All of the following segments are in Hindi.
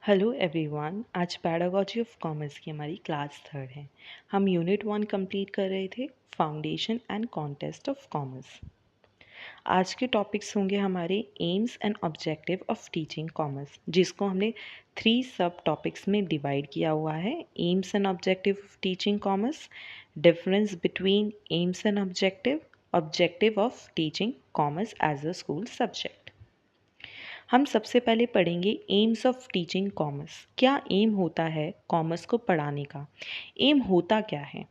Hello everyone. आज पैडागॉजी ऑफ कॉमर्स की हमारी क्लास 3 है। हम यूनिट 1 कंप्लीट कर रहे थे, foundation and contest of commerce. आज के टॉपिक्स होंगे हमारे AIIMS and objective of teaching commerce, जिसको हमने 3 सब टॉपिक्स में डिवाइड किया हुआ है। Aims and objective of teaching commerce, difference between aims and objective, objective of teaching commerce as a school subject. हम सबसे पहले पढ़ेंगे एम्स ऑफ टीचिंग कॉमर्स। क्या एम होता है कॉमर्स को पढ़ाने का? एम होता क्या है?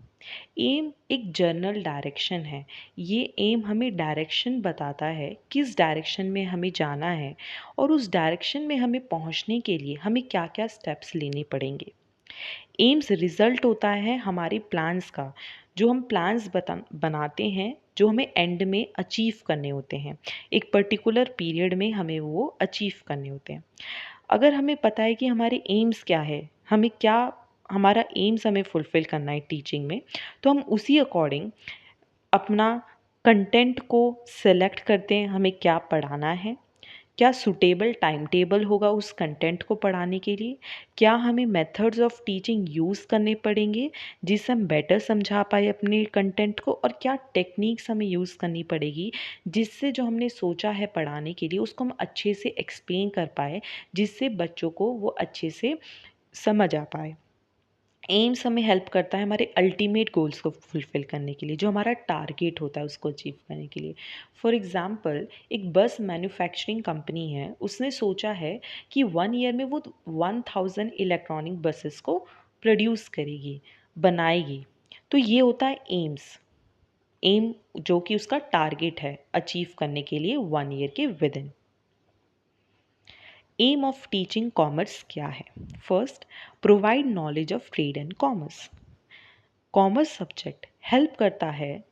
एम एक जनरल डायरेक्शन है। ये एम हमें डायरेक्शन बताता है किस डायरेक्शन में हमें जाना है और उस डायरेक्शन में हमें पहुंचने के लिए हमें क्या क्या स्टेप्स लेने पड़ेंगे। एम्स रिज़ल्ट होता है हमारे प्लान्स का, जो हम प्लान्स बनाते हैं, जो हमें एंड में अचीव करने होते हैं। एक पर्टिकुलर पीरियड में हमें वो अचीव करने होते हैं। अगर हमें पता है कि हमारे एम्स क्या है, हमें क्या हमारा एम्स हमें फुलफ़िल करना है टीचिंग में, तो हम उसी अकॉर्डिंग अपना कंटेंट को सेलेक्ट करते हैं। हमें क्या पढ़ाना है, क्या सूटेबल टाइम टेबल होगा उस कंटेंट को पढ़ाने के लिए, क्या हमें मेथड्स ऑफ टीचिंग यूज़ करने पड़ेंगे जिससे हम बेटर समझा पाए अपने कंटेंट को, और क्या टेक्निक्स हमें यूज़ करनी पड़ेगी जिससे जो हमने सोचा है पढ़ाने के लिए उसको हम अच्छे से एक्सप्लेन कर पाए, जिससे बच्चों को वो अच्छे से समझ आ पाए। एम्स हमें हेल्प करता है हमारे अल्टीमेट गोल्स को फुलफ़िल करने के लिए, जो हमारा टारगेट होता है उसको अचीव करने के लिए। फॉर एग्ज़ाम्पल, एक बस मैन्युफैक्चरिंग कंपनी है, उसने सोचा है कि 1 ईयर में वो 1000 इलेक्ट्रॉनिक बसेस को प्रोड्यूस करेगी, बनाएगी। तो ये होता है एम्स। एम जो कि उसका टारगेट है अचीव करने के लिए 1 ईयर के within. Aim of teaching commerce क्या है? First, provide knowledge of trade and commerce. Commerce subject help करता है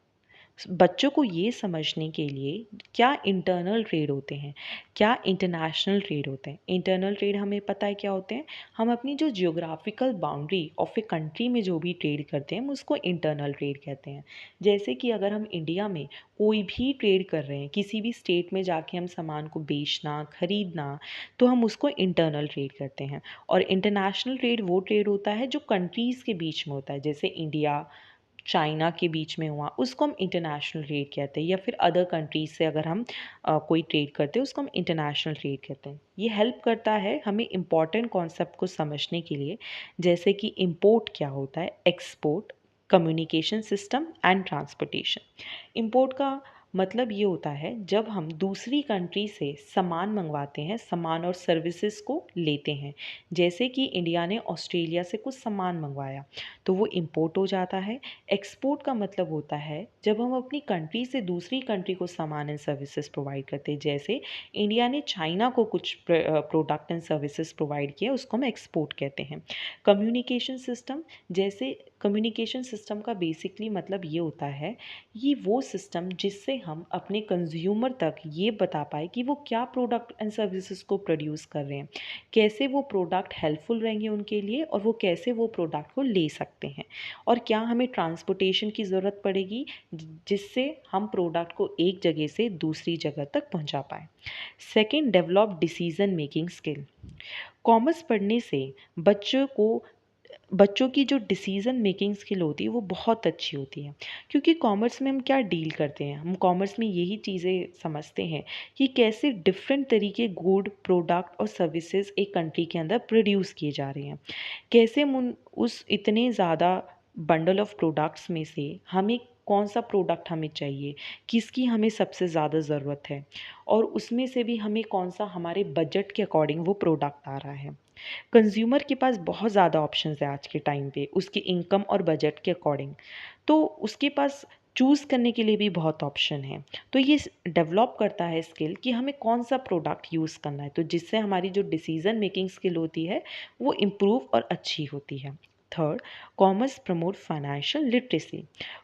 बच्चों को ये समझने के लिए क्या इंटरनल ट्रेड होते हैं, क्या इंटरनेशनल ट्रेड होते हैं। इंटरनल ट्रेड हमें पता है क्या होते हैं। हम अपनी जो geographical boundary of a country में जो भी ट्रेड करते हैं हम उसको इंटरनल ट्रेड कहते हैं। जैसे कि अगर हम इंडिया में कोई भी ट्रेड कर रहे हैं, किसी भी स्टेट में जाके हम सामान को बेचना खरीदना, तो हम उसको इंटरनल ट्रेड करते हैं। और इंटरनेशनल ट्रेड वो ट्रेड होता है जो कंट्रीज़ के बीच में होता है, जैसे इंडिया चाइना के बीच में हुआ, उसको हम इंटरनेशनल ट्रेड कहते हैं। या फिर अदर कंट्रीज से अगर हम कोई ट्रेड करते हैं उसको हम इंटरनेशनल ट्रेड कहते हैं। ये हेल्प करता है हमें इम्पॉर्टेंट कॉन्सेप्ट को समझने के लिए, जैसे कि इम्पोर्ट क्या होता है, export, communication system and transportation. Import का मतलब ये होता है जब हम दूसरी कंट्री से सामान मंगवाते हैं, सामान और सर्विसेज को लेते हैं। जैसे कि इंडिया ने ऑस्ट्रेलिया से कुछ सामान मंगवाया तो वो इम्पोर्ट हो जाता है। एक्सपोर्ट का मतलब होता है जब हम अपनी कंट्री से दूसरी कंट्री को सामान एंड सर्विसेज प्रोवाइड करते हैं। जैसे इंडिया ने चाइना को कुछ प्रोडक्ट एंड सर्विसेज प्रोवाइड किया, उसको हम एक्सपोर्ट कहते हैं। कम्युनिकेशन सिस्टम, जैसे कम्युनिकेशन सिस्टम का बेसिकली मतलब ये होता है, ये वो सिस्टम जिससे हम अपने कंज्यूमर तक ये बता पाए कि वो क्या प्रोडक्ट एंड सर्विसेज को प्रोड्यूस कर रहे हैं, कैसे वो प्रोडक्ट हेल्पफुल रहेंगे उनके लिए और वो कैसे वो प्रोडक्ट को ले सकते हैं, और क्या हमें ट्रांसपोर्टेशन की ज़रूरत पड़ेगी जिससे हम प्रोडक्ट को एक जगह से दूसरी जगह तक पहुंचा पाएँ। Second, develop decision making skill. Commerce पढ़ने से बच्चों की जो डिसीज़न मेकिंग स्किल होती है वो बहुत अच्छी होती है। क्योंकि कॉमर्स में हम क्या डील करते हैं, हम कॉमर्स में यही चीज़ें समझते हैं कि कैसे डिफरेंट तरीके गुड प्रोडक्ट और सर्विसेज एक कंट्री के अंदर प्रोड्यूस किए जा रहे हैं, कैसे हम उस इतने ज़्यादा बंडल ऑफ प्रोडक्ट्स में से हमें कौन सा प्रोडक्ट हमें चाहिए, किसकी हमें सबसे ज़्यादा ज़रूरत है, और उसमें से भी हमें कौन सा हमारे बजट के अकॉर्डिंग वो प्रोडक्ट आ रहा है। कंज्यूमर के पास बहुत ज़्यादा ऑप्शंस है आज के टाइम पे, उसके इनकम और बजट के अकॉर्डिंग, तो उसके पास चूज़ करने के लिए भी बहुत ऑप्शन है। तो ये डेवलप करता है स्किल कि हमें कौन सा प्रोडक्ट यूज़ करना है, तो जिससे हमारी जो डिसीज़न मेकिंग स्किल होती है वो इम्प्रूव और अच्छी होती है। Third, commerce promote financial literacy.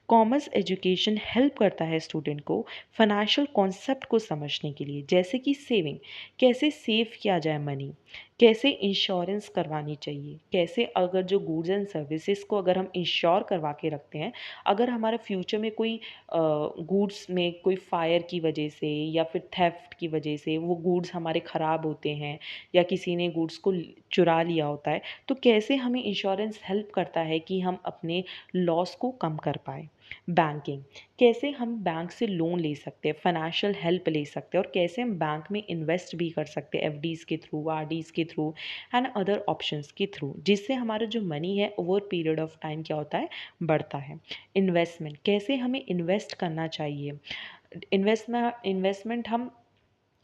Commerce education help करता है स्टूडेंट को फाइनेंशियल कॉन्सेप्ट को समझने के लिए, जैसे कि सेविंग, कैसे सेव किया जाए मनी, कैसे इंश्योरेंस करवानी चाहिए, कैसे अगर जो गुड्स एंड सर्विसेज को अगर हम इंश्योर करवा के रखते हैं, अगर हमारे फ्यूचर में कोई गुड्स में कोई फायर की वजह से या फिर थेफ्ट की वजह से वो गुड्स हमारे ख़राब होते हैं या किसी ने गुड्स को चुरा लिया होता है, तो कैसे हमें इंश्योरेंस हेल्प करता है कि हम अपने लॉस को कम कर पाए। बैंकिंग, कैसे हम बैंक से लोन ले सकते हैं, फाइनेंशियल हेल्प ले सकते हैं, और कैसे हम बैंक में इन्वेस्ट भी कर सकते हैं एफडीज़ के थ्रू, आरडीज़ के थ्रू एंड अदर ऑप्शंस के थ्रू, जिससे हमारा जो मनी है ओवर पीरियड ऑफ टाइम क्या होता है, बढ़ता है। इन्वेस्टमेंट, कैसे हमें इन्वेस्ट करना चाहिए। इन्वेस्टमेंट हम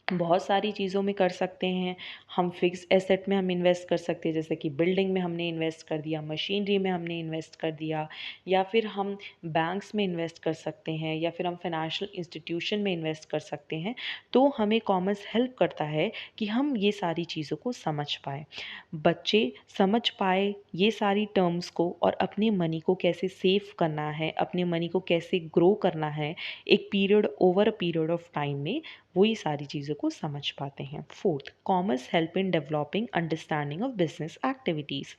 बहुत सारी चीज़ों में कर सकते हैं। हम फिक्स एसेट में हम इन्वेस्ट कर सकते हैं, जैसे कि बिल्डिंग में हमने इन्वेस्ट कर दिया, मशीनरी में हमने इन्वेस्ट कर दिया, या फिर हम बैंक्स में इन्वेस्ट कर सकते हैं, या फिर हम फाइनेंशियल इंस्टीट्यूशन में इन्वेस्ट कर सकते हैं। तो हमें कॉमर्स हेल्प करता है कि हम ये सारी चीज़ों को समझ पाए, बच्चे समझ पाए ये सारी टर्म्स को, और अपने मनी को कैसे सेव करना है, अपने मनी को कैसे ग्रो करना है एक period over a period of time में, वो ये सारी चीज़ों को समझ पाते हैं। Fourth, commerce help in developing understanding of business activities.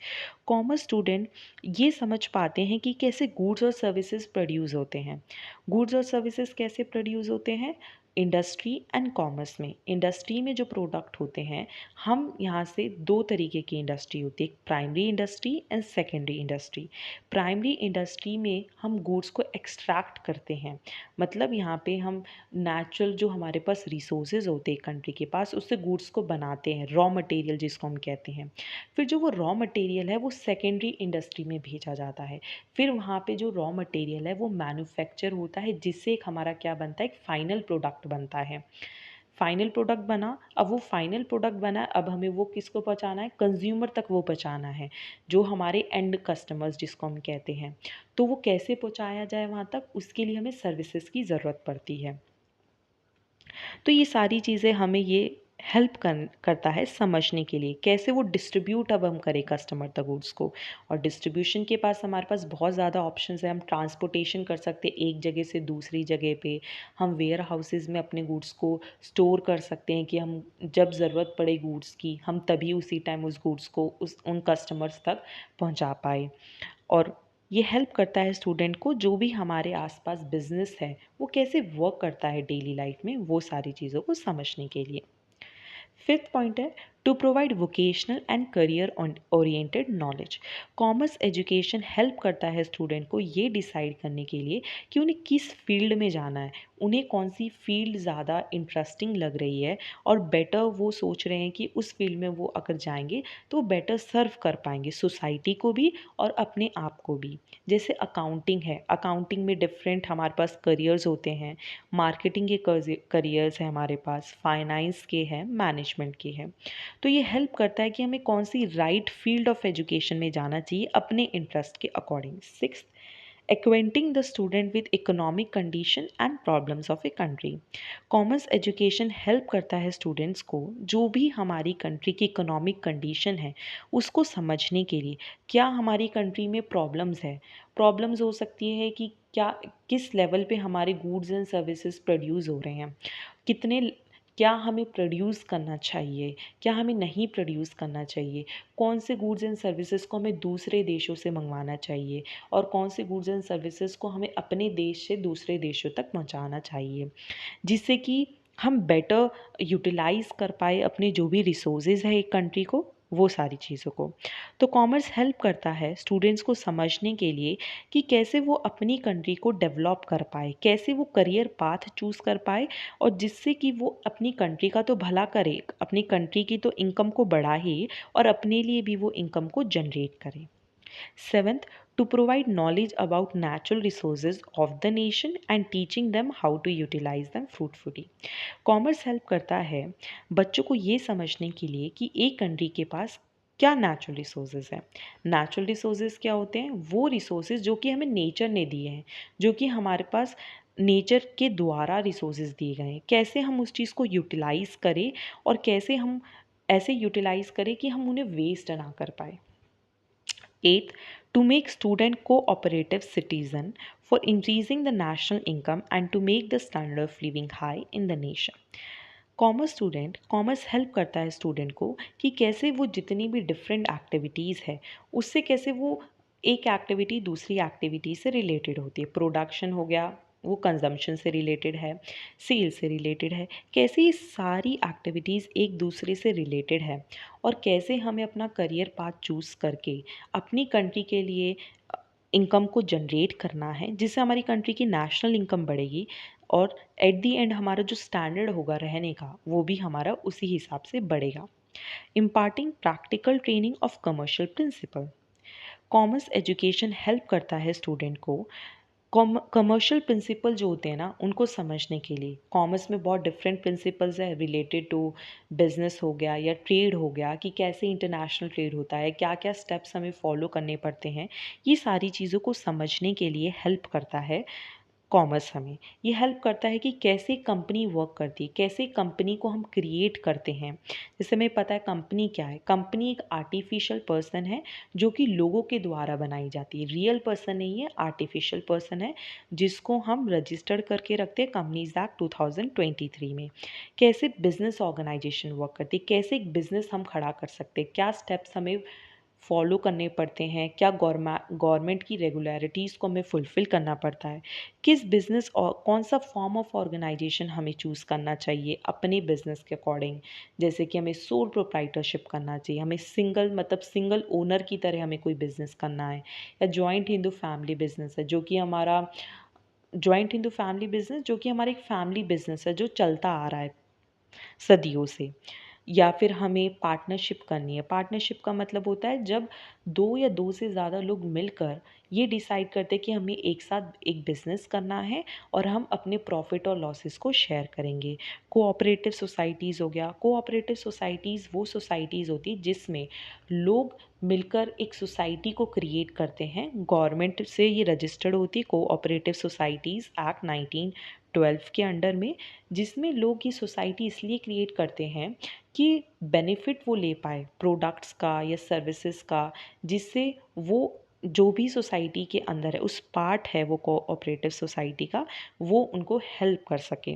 Commerce student ये समझ पाते हैं कि कैसे गुड्स और सर्विसेज प्रोड्यूस होते हैं। गुड्स और सर्विसेज कैसे प्रोड्यूस होते हैं, इंडस्ट्री एंड कॉमर्स में। इंडस्ट्री में जो प्रोडक्ट होते हैं, हम यहाँ से दो तरीके की इंडस्ट्री होती है, primary industry and secondary industry. Primary industry में हम गुड्स को एक्सट्रैक्ट करते हैं, मतलब यहाँ पे हम नेचुरल जो हमारे पास रिसोर्सेज होते हैं कंट्री के पास, उससे गुड्स को बनाते हैं, रॉ मटेरियल जिसको हम कहते हैं। फिर जो वो रॉ मटेरियल है वो सेकेंडरी इंडस्ट्री में भेजा जाता है। फिर वहाँ पे जो रॉ मटेरियल है वो मैन्युफैक्चर होता है, जिससे एक हमारा क्या बनता है, एक फाइनल प्रोडक्ट बनता है। फाइनल प्रोडक्ट बना, अब वो फाइनल प्रोडक्ट बना, अब हमें वो किसको पहुंचाना है, कंज्यूमर तक वो पहुंचाना है, जो हमारे एंड कस्टमर्स जिसको हम कहते हैं। तो वो कैसे पहुंचाया जाए वहाँ तक, उसके लिए हमें सर्विसेज की ज़रूरत पड़ती है। तो ये सारी चीज़ें हमें ये हेल्प करता है समझने के लिए, कैसे वो डिस्ट्रीब्यूट अब हम करें कस्टमर तक गुड्स को। और डिस्ट्रीब्यूशन के पास हमारे पास बहुत ज़्यादा ऑप्शंस है, हम ट्रांसपोर्टेशन कर सकते हैं एक जगह से दूसरी जगह पे, हम वेयर हाउसेज़ में अपने गुड्स को स्टोर कर सकते हैं कि हम जब ज़रूरत पड़े गुड्स की, हम तभी उसी टाइम उस गुड्स को उन कस्टमर्स तक पहुँचा पाए। और ये हेल्प करता है स्टूडेंट को, जो भी हमारे आसपास बिजनेस है वो कैसे वर्क करता है डेली लाइफ में, वो सारी चीज़ों को समझने के लिए। फिफ्थ पॉइंट है to provide vocational and career oriented knowledge. Commerce education help करता है स्टूडेंट को ये डिसाइड करने के लिए कि उन्हें किस फील्ड में जाना है, उन्हें कौन सी फील्ड ज़्यादा इंटरेस्टिंग लग रही है, और बेटर वो सोच रहे हैं कि उस फील्ड में वो अगर जाएंगे तो बेटर सर्व कर पाएंगे सोसाइटी को भी और अपने आप को भी। जैसे अकाउंटिंग है, अकाउंटिंग में डिफरेंट हमारे पास करियर्स होते हैं, मार्केटिंग के करियर्स हैं हमारे पास, फाइनेंस के हैं, मैनेजमेंट के हैं। तो ये हेल्प करता है कि हमें कौन सी राइट फील्ड ऑफ एजुकेशन में जाना चाहिए अपने इंटरेस्ट के according. Sixth, acquainting the student with economic condition and problems of a country। Commerce education help करता है स्टूडेंट्स को जो भी हमारी कंट्री की इकोनॉमिक कंडीशन है उसको समझने के लिए, क्या हमारी कंट्री में प्रॉब्लम्स है। प्रॉब्लम्स हो सकती है कि क्या किस लेवल पे हमारे गुड्स एंड सर्विसेज प्रोड्यूस हो रहे हैं, कितने, क्या हमें प्रोड्यूस करना चाहिए, क्या हमें नहीं प्रोड्यूस करना चाहिए, कौन से गुड्स एंड सर्विसेज को हमें दूसरे देशों से मंगवाना चाहिए, और कौन से गुड्स एंड सर्विसेज को हमें अपने देश से दूसरे देशों तक पहुंचाना चाहिए, जिससे कि हम बेटर यूटिलाइज कर पाए अपने जो भी रिसोर्सेज है एक कंट्री को, वो सारी चीज़ों को। तो कॉमर्स हेल्प करता है स्टूडेंट्स को समझने के लिए कि कैसे वो अपनी कंट्री को डेवलप कर पाए, कैसे वो करियर पाथ चूज़ कर पाए, और जिससे कि वो अपनी कंट्री का तो भला करे, अपनी कंट्री की तो इनकम को बढ़ाए और अपने लिए भी वो इनकम को जनरेट करे। Seventh, to provide knowledge about natural resources of the nation and teaching them how to utilize them fruitfully। Commerce help करता है बच्चों को ये समझने के लिए कि एक कंट्री के पास क्या नेचुरल रिसोर्सेज हैं। नेचुरल रिसोर्सेज क्या होते हैं, वो रिसोर्सेज जो कि हमें नेचर ने दिए हैं, जो कि हमारे पास नेचर के द्वारा रिसोर्सेज दिए गए हैं, कैसे हम उस चीज़ को यूटिलाइज़ करें, और कैसे हम ऐसे यूटिलाइज़ करें कि हम उन्हें वेस्ट ना कर पाए। Eighth, to make student cooperative citizen for increasing the national income and to make the standard of living high in the nation. Commerce help करता है स्टूडेंट को कि कैसे वो जितनी भी डिफरेंट एक्टिविटीज़ है उससे कैसे वो एक एक्टिविटी दूसरी एक्टिविटी से रिलेटेड होती है। प्रोडक्शन हो गया, वो कंजम्पशन से रिलेटेड है, सेल से रिलेटेड है, कैसे ये सारी एक्टिविटीज़ एक दूसरे से रिलेटेड है और कैसे हमें अपना करियर पाथ चूज़ करके अपनी कंट्री के लिए इनकम को जनरेट करना है जिससे हमारी कंट्री की नेशनल इनकम बढ़ेगी और एट दी एंड हमारा जो स्टैंडर्ड होगा रहने का वो भी हमारा उसी हिसाब से बढ़ेगा। Imparting practical training of commercial principle. Commerce education help करता है स्टूडेंट को कमर्शियल प्रिंसिपल जो होते हैं ना उनको समझने के लिए। कॉमर्स में बहुत डिफरेंट प्रिंसिपल्स है रिलेटेड टू बिजनेस हो गया या ट्रेड हो गया कि कैसे इंटरनेशनल ट्रेड होता है, क्या क्या स्टेप्स हमें फॉलो करने पड़ते हैं। ये सारी चीज़ों को समझने के लिए हेल्प करता है कॉमर्स। हमें ये हेल्प करता है कि कैसे कंपनी वर्क करती है, कैसे कंपनी को हम क्रिएट करते हैं। जैसे हमें पता है कंपनी क्या है, कंपनी एक आर्टिफिशियल पर्सन है जो कि लोगों के द्वारा बनाई जाती है, रियल पर्सन नहीं है, आर्टिफिशियल पर्सन है जिसको हम रजिस्टर्ड करके रखते हैं कंपनीज एक्ट 2023 में। कैसे बिजनेस ऑर्गेनाइजेशन वर्क करती है, कैसे एक बिजनेस हम खड़ा कर सकते हैं, क्या स्टेप्स हमें फॉलो करने पड़ते हैं, क्या गवर्नमेंट की रेगुलरिटीज़ को हमें फुलफ़िल करना पड़ता है, किस बिज़नेस और कौन सा फॉर्म ऑफ ऑर्गेनाइजेशन हमें चूज़ करना चाहिए अपने बिज़नेस के अकॉर्डिंग। जैसे कि हमें सोल प्रोप्राइटरशिप करना चाहिए, हमें सिंगल ओनर की तरह हमें कोई बिज़नेस करना है, या जॉइंट हिंदू फैमिली बिज़नेस है जो कि हमारा एक फैमिली बिज़नेस है जो चलता आ रहा है सदियों से। या फिर हमें पार्टनरशिप करनी है। पार्टनरशिप का मतलब होता है जब दो या दो से ज़्यादा लोग मिलकर ये डिसाइड करते हैं कि हमें एक साथ एक बिज़नेस करना है और हम अपने प्रॉफिट और लॉसेस को शेयर करेंगे। कोऑपरेटिव सोसाइटीज़ हो गया। कोऑपरेटिव सोसाइटीज़ वो सोसाइटीज़ होती है जिसमें लोग मिलकर एक सोसाइटी को क्रिएट करते हैं। गवर्नमेंट से ये रजिस्टर्ड होती है कोऑपरेटिव सोसाइटीज़ एक्ट 1912 के अंडर में, जिसमें लोग ये सोसाइटी इसलिए क्रिएट करते हैं कि बेनिफिट वो ले पाए प्रोडक्ट्स का या सर्विसेज का, जिससे वो जो भी सोसाइटी के अंदर है उस पार्ट है वो कोऑपरेटिव सोसाइटी का, वो उनको हेल्प कर सके।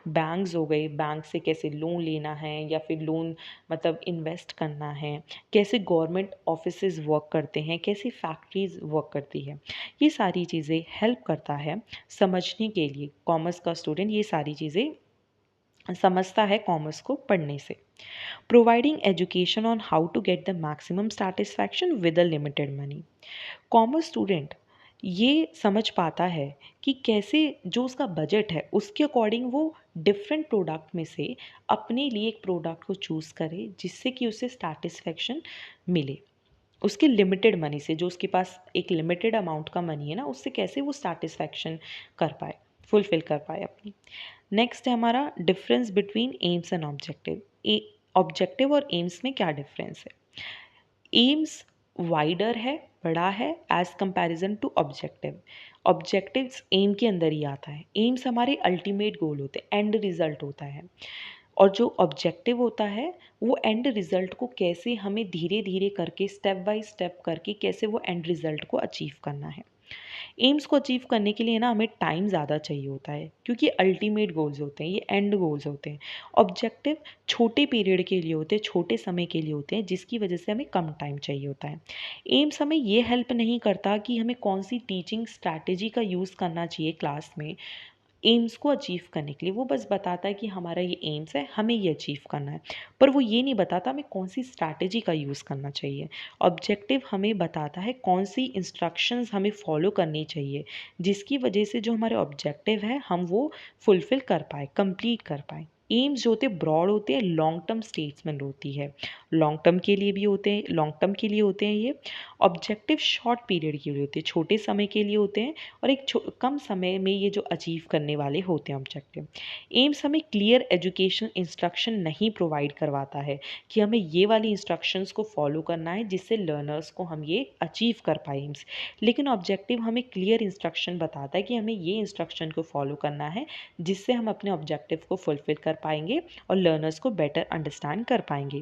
बैंक्स हो गए, बैंक से कैसे लोन लेना है या फिर लोन मतलब इन्वेस्ट करना है, कैसे गवर्नमेंट ऑफिसेज वर्क करते हैं, कैसे फैक्ट्रीज वर्क करती है, ये सारी चीज़ें हेल्प करता है समझने के लिए। कॉमर्स का स्टूडेंट ये सारी चीज़ें समझता है कॉमर्स को पढ़ने से। Providing education on how to get the maximum satisfaction with a limited money. Commerce student ये समझ पाता है कि कैसे जो उसका बजट है उसके अकॉर्डिंग वो डिफरेंट प्रोडक्ट में से अपने लिए एक प्रोडक्ट को चूज़ करे जिससे कि उसे सेटिस्फैक्शन मिले उसके लिमिटेड मनी से। जो उसके पास एक लिमिटेड अमाउंट का मनी है ना, उससे कैसे वो सेटिस्फैक्शन कर पाए, फुलफिल कर पाए अपनी। नेक्स्ट है हमारा difference between aims and objective. Objective और एम्स में क्या डिफरेंस है? एम्स वाइडर है, बड़ा है as comparison to objective. Objectives aim के अंदर ही आता है। एम्स हमारे अल्टीमेट गोल होते हैं, एंड रिजल्ट होता है, और जो ऑब्जेक्टिव होता है वो एंड रिजल्ट को कैसे हमें धीरे धीरे करके स्टेप बाय स्टेप करके कैसे वो एंड रिजल्ट को अचीव करना है। एम्स को अचीव करने के लिए ना हमें टाइम ज़्यादा चाहिए होता है क्योंकि अल्टीमेट गोल्स होते हैं, ये एंड गोल्स होते हैं। ऑब्जेक्टिव छोटे पीरियड के लिए होते हैं, छोटे समय के लिए होते हैं, जिसकी वजह से हमें कम टाइम चाहिए होता है। एम्स हमें ये हेल्प नहीं करता कि हमें कौन सी टीचिंग स्ट्रैटेजी का यूज़ करना चाहिए क्लास में एम्स को अचीव करने के लिए। वो बस बताता है कि हमारा ये एम्स है, हमें ये अचीव करना है, पर वो ये नहीं बताता हमें कौन सी स्ट्रैटेजी का यूज़ करना चाहिए। ऑब्जेक्टिव हमें बताता है कौन सी इंस्ट्रक्शंस हमें फॉलो करनी चाहिए जिसकी वजह से जो हमारे ऑब्जेक्टिव है हम वो फुलफ़िल कर पाए, कंप्लीट कर पाए। एम्स जो होते हैं ब्रॉड होते हैं, लॉन्ग टर्म स्टेट्समेंट होती है, लॉन्ग टर्म के लिए भी होते हैं, लॉन्ग टर्म के लिए होते हैं ये। ऑब्जेक्टिव शॉर्ट पीरियड के लिए होते हैं, छोटे समय के लिए होते हैं, और एक कम समय में ये जो अचीव करने वाले होते हैं ऑब्जेक्टिव। एम्स हमें क्लियर एजुकेशन इंस्ट्रक्शन नहीं प्रोवाइड करवाता है कि हमें ये वाली इंस्ट्रक्शंस को फॉलो करना है जिससे लर्नर्स को हम ये अचीव कर पाए एम्स। लेकिन ऑब्जेक्टिव हमें क्लियर इंस्ट्रक्शन बताता है कि हमें ये इंस्ट्रक्शन को फॉलो करना है जिससे हम अपने ऑब्जेक्टिव को फुलफिल कर पाएंगे और लर्नर्स को बेटर अंडरस्टैंड कर पाएंगे।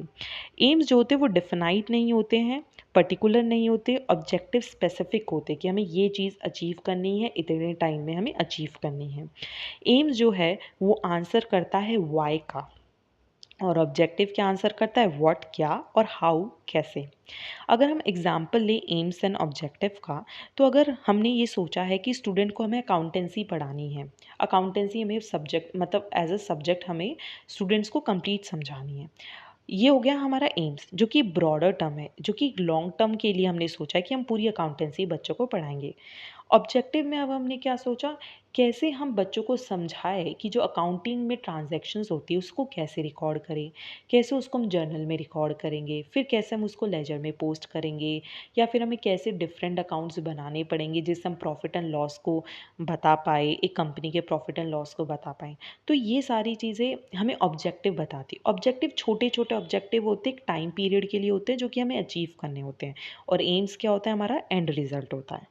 एम्स जो होते हैं वो डिफाइंड नहीं होते हैं, पर्टिकुलर नहीं होते, ऑब्जेक्टिव स्पेसिफिक होते कि हमें ये चीज़ अचीव करनी है, इतने टाइम में हमें अचीव करनी है। एम्स जो है वो आंसर करता है वाई का, और ऑब्जेक्टिव क्या आंसर करता है, व्हाट क्या, और हाउ कैसे। अगर हम एग्जाम्पल लें एम्स एंड ऑब्जेक्टिव का, तो अगर हमने ये सोचा है कि स्टूडेंट को हमें अकाउंटेंसी पढ़ानी है, अकाउंटेंसी हमें सब्जेक्ट मतलब एज अ सब्जेक्ट हमें स्टूडेंट्स को कंप्लीट समझानी है, ये हो गया हमारा एम्स जो कि ब्रॉडर टर्म है, जो कि लॉन्ग टर्म के लिए हमने सोचा है कि हम पूरी अकाउंटेंसी बच्चों को पढ़ाएंगे। ऑब्जेक्टिव में अब हमने क्या सोचा, कैसे हम बच्चों को समझाएं कि जो अकाउंटिंग में ट्रांजैक्शंस होती है उसको कैसे रिकॉर्ड करें, कैसे उसको हम जर्नल में रिकॉर्ड करेंगे, फिर कैसे हम उसको लेजर में पोस्ट करेंगे, या फिर हमें कैसे डिफरेंट अकाउंट्स बनाने पड़ेंगे जिससे हम प्रॉफिट एंड लॉस को बता पाए, एक कंपनी के प्रॉफिट एंड लॉस को बता पाएँ। तो ये सारी चीज़ें हमें ऑब्जेक्टिव बताती। ऑब्जेक्टिव छोटे छोटे ऑब्जेक्टिव होते हैं, एक टाइम पीरियड के लिए होते हैं जो कि हमें अचीव करने होते हैं, और एम्स क्या होता है, हमारा एंड रिजल्ट होता है।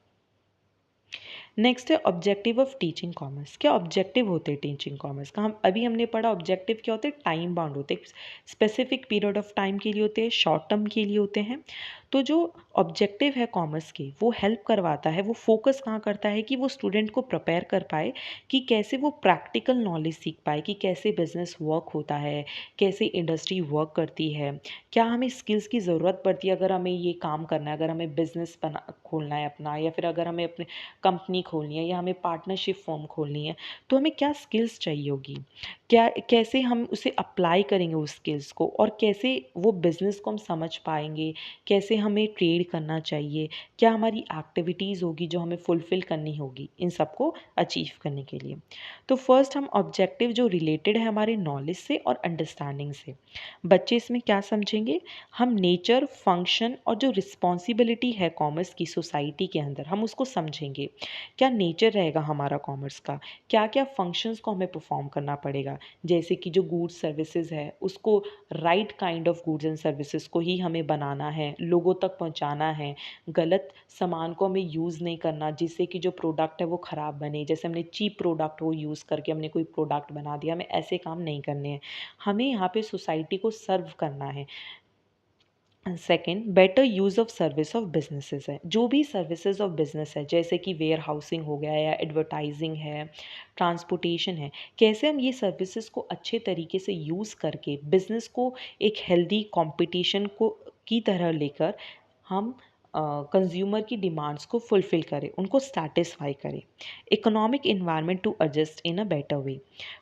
नेक्स्ट है ऑब्जेक्टिव ऑफ टीचिंग कॉमर्स। क्या ऑब्जेक्टिव होते हैं टीचिंग कॉमर्स का, हम अभी हमने पढ़ा ऑब्जेक्टिव क्या होते हैं, टाइम बाउंड होते हैं, स्पेसिफिक पीरियड ऑफ टाइम के लिए होते हैं, शॉर्ट टर्म के लिए होते हैं। तो जो ऑब्जेक्टिव है कॉमर्स के वो हेल्प करवाता है, वो फोकस कहाँ करता है कि वो स्टूडेंट को प्रिपेयर कर पाए कि कैसे वो प्रैक्टिकल नॉलेज सीख पाए कि कैसे बिजनेस वर्क होता है, कैसे इंडस्ट्री वर्क करती है, क्या हमें स्किल्स की ज़रूरत पड़ती है अगर हमें ये काम करना है, अगर हमें बिजनेस बना खोलना है अपना, या फिर अगर हमें अपने कंपनी खोलनी है या हमें पार्टनरशिप फॉर्म खोलनी है, तो हमें क्या स्किल्स चाहिए होगी, क्या कैसे हम उसे अप्लाई करेंगे उस स्किल्स को, और कैसे वो बिज़नेस को हम समझ पाएंगे, कैसे हमें ट्रेड करना चाहिए, क्या हमारी एक्टिविटीज़ होगी जो हमें फुलफ़िल करनी होगी इन सबको अचीव करने के लिए। तो फर्स्ट हम ऑब्जेक्टिव जो रिलेटेड है हमारे नॉलेज से और अंडरस्टैंडिंग से, बच्चे इसमें क्या समझेंगे, हम नेचर, फंक्शन और जो रिस्पॉन्सिबिलिटी है कॉमर्स की सोसाइटी के अंदर हम उसको समझेंगे। क्या नेचर रहेगा हमारा कॉमर्स का, क्या क्या फंक्शंस को हमें परफॉर्म करना पड़ेगा, जैसे कि जो गुड्स सर्विसेज है उसको right kind of goods and services को ही हमें बनाना है, लोगों तक पहुंचाना है, गलत सामान को हमें यूज़ नहीं करना जिससे कि जो प्रोडक्ट है वो ख़राब बने, जैसे हमने चीप प्रोडक्ट वो यूज़ करके हमने कोई प्रोडक्ट बना दिया, हमें ऐसे काम नहीं करने हैं, हमें यहाँ पे सोसाइटी को सर्व करना है। Second, better use of service of businesses है, जो भी सर्विसेज ऑफ बिजनेस है जैसे कि वेयर हाउसिंग हो गया या एडवर्टाइजिंग है, ट्रांसपोर्टेशन है, कैसे हम ये सर्विसेज को अच्छे तरीके से यूज़ करके बिजनेस को एक हेल्दी कंपटीशन को की तरह लेकर हम कंज्यूमर की डिमांड्स को फुलफ़िल करें, उनको सैटिस्फाई करें। Economic environment to adjust in a better way,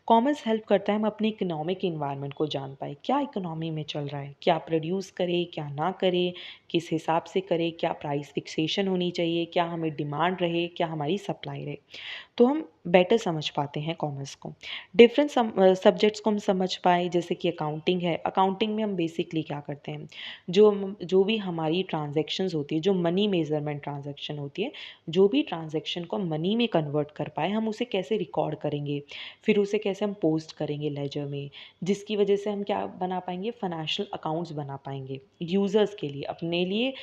commerce help करता है हम अपने इकोनॉमिक इन्वायरमेंट को जान पाए, क्या इकोनॉमी में चल रहा है, क्या प्रोड्यूस करें क्या ना करें, किस हिसाब से करें, क्या प्राइस फिक्सेशन होनी चाहिए, क्या हमें डिमांड रहे, क्या हमारी सप्लाई रहे, तो हम बेटर समझ पाते हैं कॉमर्स को। डिफरेंट सब्जेक्ट्स को हम समझ पाए, जैसे कि अकाउंटिंग है, अकाउंटिंग में हम बेसिकली क्या करते हैं, जो भी हमारी ट्रांजैक्शंस होती है, जो मनी मेजरमेंट ट्रांजैक्शन होती है, जो भी ट्रांजैक्शन को हम मनी में कन्वर्ट कर पाए हम उसे कैसे रिकॉर्ड करेंगे, फिर उसे कैसे हम पोस्ट करेंगे लेजर में, जिसकी वजह से हम क्या बना पाएंगे, फाइनेंशियल अकाउंट्स बना पाएंगे यूज़र्स के लिए, अपने लिए,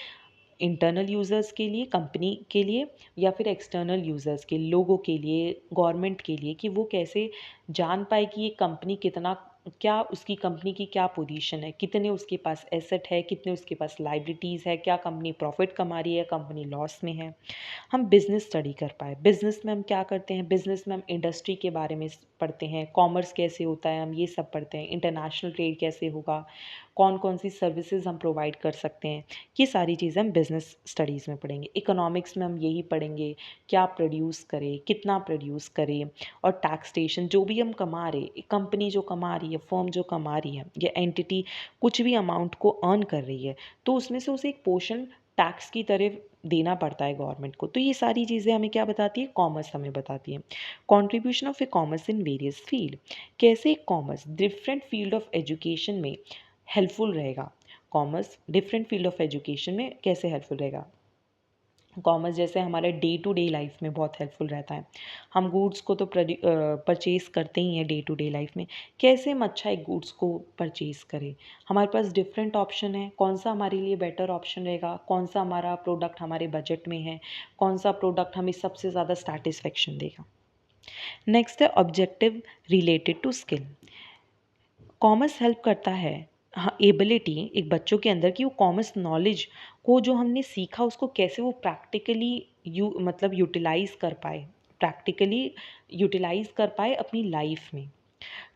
इंटरनल यूज़र्स के लिए, कंपनी के लिए, या फिर एक्सटर्नल यूज़र्स के लोगों के लिए, गवर्नमेंट के लिए, कि वो कैसे जान पाए कि ये कंपनी कितना, क्या उसकी कंपनी की क्या पोजीशन है, कितने उसके पास एसेट है, कितने उसके पास लाइबिलिटीज़ है, क्या कंपनी प्रॉफिट कमा रही है, कंपनी लॉस में है। हम बिज़नेस स्टडी कर पाए, बिज़नेस में हम क्या करते हैं, बिज़नेस में हम इंडस्ट्री के बारे में पढ़ते हैं, कॉमर्स कैसे होता है हम ये सब पढ़ते हैं, इंटरनेशनल ट्रेड कैसे होगा, कौन कौन सी सर्विसेज हम प्रोवाइड कर सकते हैं, ये सारी चीज़ें हम बिज़नेस स्टडीज़ में पढ़ेंगे। इकोनॉमिक्स में हम यही पढ़ेंगे, क्या प्रोड्यूस करे, कितना प्रोड्यूस करे, और टैक्सेशन, जो भी हम कमा रहे, कंपनी जो कमा रही है, फर्म जो कमा रही है, या एंटिटी कुछ भी अमाउंट को अर्न कर रही है, तो उसमें से उसे एक पोर्शन टैक्स की तरह देना पड़ता है गवर्नमेंट को। तो ये सारी चीज़ें हमें क्या बताती है, कॉमर्स हमें बताती है। Contribution of a commerce in various field, कैसे commerce different field of education में हेल्पफुल रहेगा, commerce different field of education में कैसे हेल्पफुल रहेगा। कॉमर्स जैसे हमारे डे टू डे लाइफ में बहुत हेल्पफुल रहता है, हम गुड्स को तो परचेज़ करते ही हैं डे टू डे लाइफ में, कैसे हम अच्छा एक गुड्स को परचेज़ करें, हमारे पास डिफरेंट ऑप्शन है, कौन सा हमारे लिए बेटर ऑप्शन रहेगा, कौन सा हमारा प्रोडक्ट हमारे बजट में है, कौन सा प्रोडक्ट हमें सबसे ज़्यादा सेटिस्फेक्शन देगा। नेक्स्ट है objective related to skill, commerce help करता है हाँ, एबिलिटी एक बच्चों के अंदर कि वो कॉमर्स नॉलेज को जो हमने सीखा उसको कैसे वो प्रैक्टिकली मतलब यूटिलाइज कर पाए अपनी लाइफ में।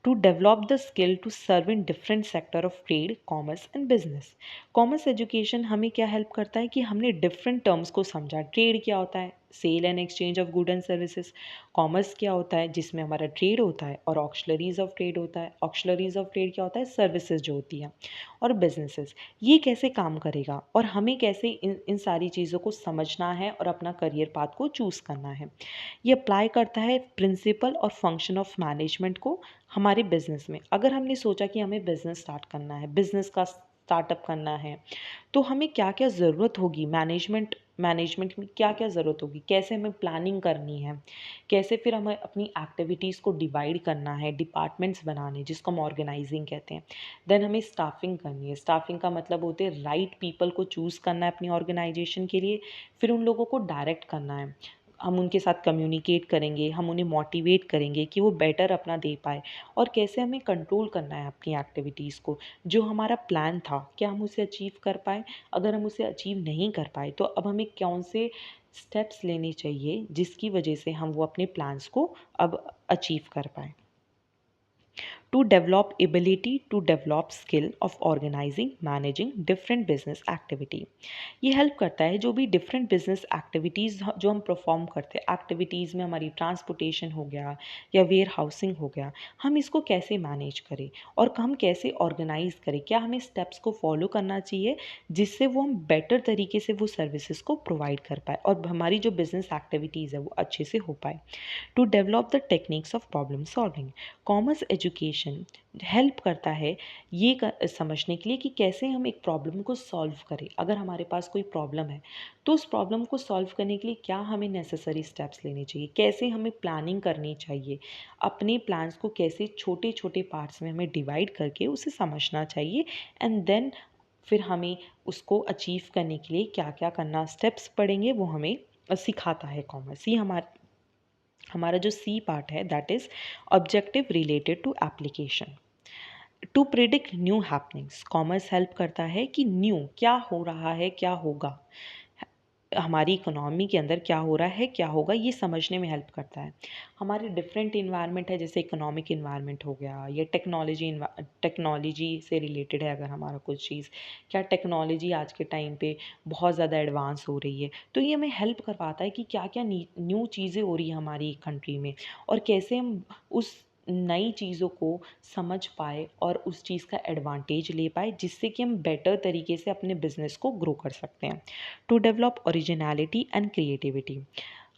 To develop the skill to serve in different sector of trade, commerce and business. Commerce education हमें क्या हेल्प करता है कि हमने डिफरेंट टर्म्स को समझा। ट्रेड क्या होता है, sale and exchange of good and services. Commerce क्या होता है, जिसमें हमारा ट्रेड होता है, और ऑक्शलरीज ऑफ ट्रेड होता है। ऑक्शलरीज ऑफ ट्रेड क्या होता है, सर्विसेज जो होती हैं। और बिजनेसेस, ये कैसे काम करेगा और हमें कैसे इन सारी चीज़ों को समझना है और अपना करियर पाथ को चूज़ करना है। ये अप्लाई करता है प्रिंसिपल और फंक्शन ऑफ मैनेजमेंट को हमारे बिजनेस में। अगर हमने सोचा कि हमें बिजनेस स्टार्ट करना है, बिजनेस का स्टार्टअप करना है, तो हमें क्या क्या ज़रूरत होगी, मैनेजमेंट में क्या क्या ज़रूरत होगी, कैसे हमें प्लानिंग करनी है, कैसे फिर हमें अपनी एक्टिविटीज़ को डिवाइड करना है, डिपार्टमेंट्स बनाने जिसको हम ऑर्गेनाइजिंग कहते हैं। देन हमें स्टाफिंग करनी है। स्टाफिंग का मतलब होते हैं राइट पीपल को चूज़ करना है अपनी ऑर्गेनाइजेशन के लिए, फिर उन लोगों को डायरेक्ट करना है। हम उनके साथ कम्युनिकेट करेंगे, हम उन्हें मोटिवेट करेंगे कि वो बेटर अपना दे पाए, और कैसे हमें कंट्रोल करना है अपनी एक्टिविटीज़ को। जो हमारा प्लान था क्या हम उसे अचीव कर पाए, अगर हम उसे अचीव नहीं कर पाए तो अब हमें कौन से स्टेप्स लेने चाहिए जिसकी वजह से हम वो अपने प्लान्स को अब अचीव कर पाए। To develop ability to develop skill of organizing managing different business activity. ये हेल्प करता है जो भी डिफरेंट बिजनेस एक्टिविटीज़ जो हम परफॉर्म करते हैं, एक्टिविटीज़ में हमारी ट्रांसपोर्टेशन हो गया या वेयर हाउसिंग हो गया, हम इसको कैसे मैनेज करें और हम कैसे ऑर्गेनाइज करें, क्या हमें स्टेप्स को फॉलो करना चाहिए जिससे वो हम बेटर तरीके से वो सर्विसेज को प्रोवाइड कर पाए और हमारी जो बिजनेस एक्टिविटीज़ है वो अच्छे से हो पाए। To develop the techniques of problem solving. Commerce education help करता है ये समझने के लिए कि कैसे हम एक प्रॉब्लम को सॉल्व करें। अगर हमारे पास कोई प्रॉब्लम है तो उस प्रॉब्लम को सॉल्व करने के लिए क्या हमें नेसेसरी स्टेप्स लेने चाहिए, कैसे हमें प्लानिंग करनी चाहिए, अपने प्लान्स को कैसे छोटे छोटे पार्ट्स में हमें डिवाइड करके उसे समझना चाहिए, एंड देन फिर हमें उसको अचीव करने के लिए क्या क्या करना स्टेप्स पड़ेंगे वो हमें सिखाता है कॉमर्स। ये हमारा जो सी पार्ट है that is objective related to application. To predict new happenings, commerce help करता है कि न्यू क्या हो रहा है, क्या होगा, हमारी इकोनॉमी के अंदर क्या हो रहा है, क्या होगा, ये समझने में हेल्प करता है। हमारे डिफरेंट इन्वायरमेंट है, जैसे इकोनॉमिक इन्वायरमेंट हो गया या टेक्नोलॉजी से रिलेटेड है। अगर हमारा कुछ चीज़, क्या टेक्नोलॉजी आज के टाइम पे बहुत ज़्यादा एडवांस हो रही है, तो ये हमें हेल्प करवाता है कि क्या क्या न्यू चीज़ें हो रही है हमारी कंट्री में, और कैसे हम उस नई चीज़ों को समझ पाए और उस चीज़ का एडवांटेज ले पाए, जिससे कि हम बेटर तरीके से अपने बिजनेस को ग्रो कर सकते हैं। To develop originality and creativity,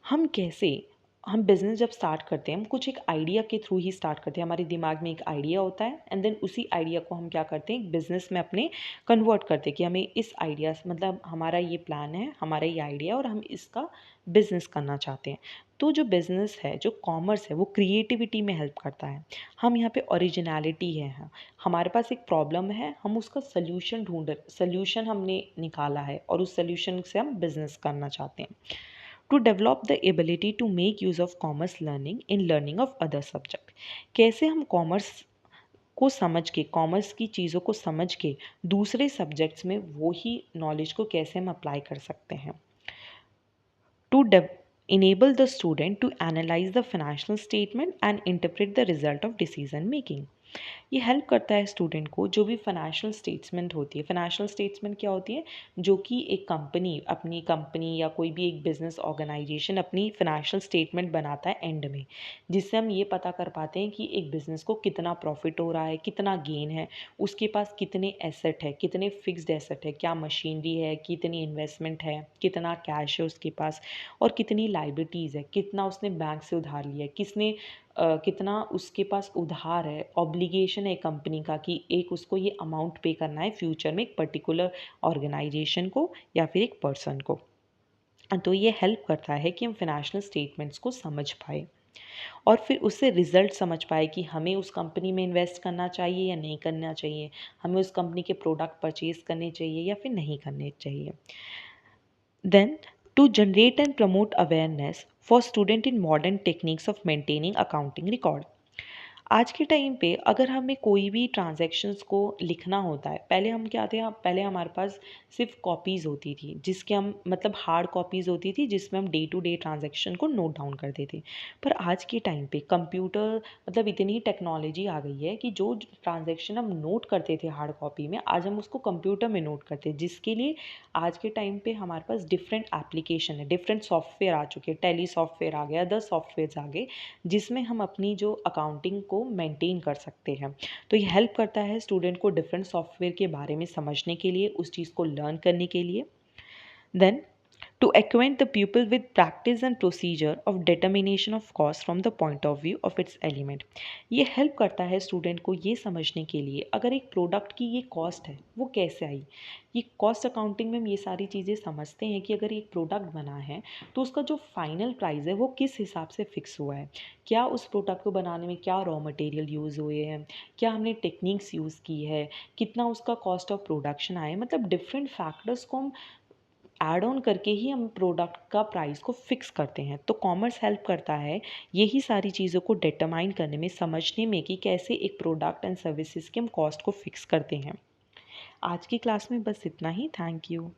हम कैसे, हम बिज़नेस जब स्टार्ट करते हैं हम कुछ एक आइडिया के थ्रू ही स्टार्ट करते हैं। हमारे दिमाग में एक आइडिया होता है एंड देन उसी आइडिया को हम क्या करते हैं, एक बिज़नेस में अपने कन्वर्ट करते हैं कि हमें इस आइडिया मतलब हमारा ये प्लान है, हमारा ये आइडिया, और हम इसका बिज़नेस करना चाहते हैं। तो जो बिज़नेस है, जो कॉमर्स है, वो क्रिएटिविटी में हेल्प करता है। हम यहाँ पे ओरिजिनलिटी है, हमारे पास एक प्रॉब्लम है, हम उसका सल्यूशन हमने निकाला है और उस सल्यूशन से हम बिज़नेस करना चाहते हैं। To develop the ability to make use of commerce learning in learning of other subject, कैसे हम कॉमर्स को समझ के, कॉमर्स की चीज़ों को समझ के दूसरे सब्जेक्ट्स में वो ही नॉलेज को कैसे हम अप्लाई कर सकते हैं। To enable the student to analyze the financial statement and interpret the result of decision making, ये हेल्प करता है स्टूडेंट को जो भी फाइनेंशियल स्टेटमेंट होती है। फाइनेंशियल स्टेटमेंट क्या होती है, जो कि एक कंपनी, अपनी कंपनी या कोई भी एक बिजनेस ऑर्गेनाइजेशन अपनी फाइनेंशियल स्टेटमेंट बनाता है एंड में, जिससे हम ये पता कर पाते हैं कि एक बिज़नेस को कितना प्रॉफिट हो रहा है, कितना गेन है, उसके पास कितने एसेट है, कितने फिक्स्ड एसेट है, क्या मशीनरी है, कितनी इन्वेस्टमेंट है, कितना कैश है उसके पास, और कितनी लाइबिलिटीज़ है, कितना उसने बैंक से उधार लिया है, कितना उसके पास उधार है, ऑब्लिगेशन है कंपनी का कि एक उसको ये अमाउंट पे करना है फ्यूचर में एक पर्टिकुलर ऑर्गेनाइजेशन को या फिर एक पर्सन को। तो ये हेल्प करता है कि हम फाइनेंशियल स्टेटमेंट्स को समझ पाए और फिर उससे रिजल्ट समझ पाए कि हमें उस कंपनी में इन्वेस्ट करना चाहिए या नहीं करना चाहिए, हमें उस कंपनी के प्रोडक्ट परचेज करने चाहिए या फिर नहीं करने चाहिए। Then, to generate and promote awareness for student in modern techniques of maintaining accounting record, आज के टाइम पे अगर हमें कोई भी ट्रांजैक्शंस को लिखना होता है, पहले हम क्या थे, पहले हमारे पास सिर्फ कॉपीज़ होती थी जिसके हम मतलब हार्ड कॉपीज़ होती थी जिसमें हम डे टू डे ट्रांजैक्शन को नोट डाउन करते थे। पर आज के टाइम पे कंप्यूटर मतलब इतनी टेक्नोलॉजी आ गई है कि जो ट्रांजैक्शन हम नोट करते थे हार्ड कॉपी में, आज हम उसको कंप्यूटर में नोट करते हैं, जिसके लिए आज के टाइम पे हमारे पास डिफरेंट एप्लीकेशन है, डिफरेंट सॉफ्टवेयर आ चुके हैं, टेली सॉफ्टवेयर आ गया, अदर सॉफ्टवेयर आ गए, जिसमें हम अपनी जो अकाउंटिंग को मेंटेन कर सकते हैं। तो ये हेल्प करता है स्टूडेंट को डिफरेंट सॉफ्टवेयर के बारे में समझने के लिए, उस चीज़ को लर्न करने के लिए। Then to acquaint the pupil with practice and procedure of determination of cost from the point of view of its element। ये हेल्प करता है स्टूडेंट को ये समझने के लिए अगर एक प्रोडक्ट की ये कॉस्ट है वो कैसे आई। ये कॉस्ट अकाउंटिंग में हम ये सारी चीज़ें समझते हैं कि अगर एक प्रोडक्ट बना है तो उसका जो फाइनल प्राइस है वो किस हिसाब से फिक्स हुआ है, क्या उस प्रोडक्ट को बनाने में क्या रॉ मटेरियल यूज़ हुए हैं, क्या हमने टेक्निक्स यूज़ की है, कितना उसका कॉस्ट ऑफ प्रोडक्शन आया, मतलब डिफरेंट फैक्टर्स को हम ऐड ऑन करके ही हम प्रोडक्ट का प्राइस को फिक्स करते हैं। तो कॉमर्स हेल्प करता है यही सारी चीज़ों को डिटरमाइन करने में, समझने में कि कैसे एक प्रोडक्ट एंड सर्विसेज की हम कॉस्ट को फिक्स करते हैं। आज की क्लास में बस इतना ही। Thank you.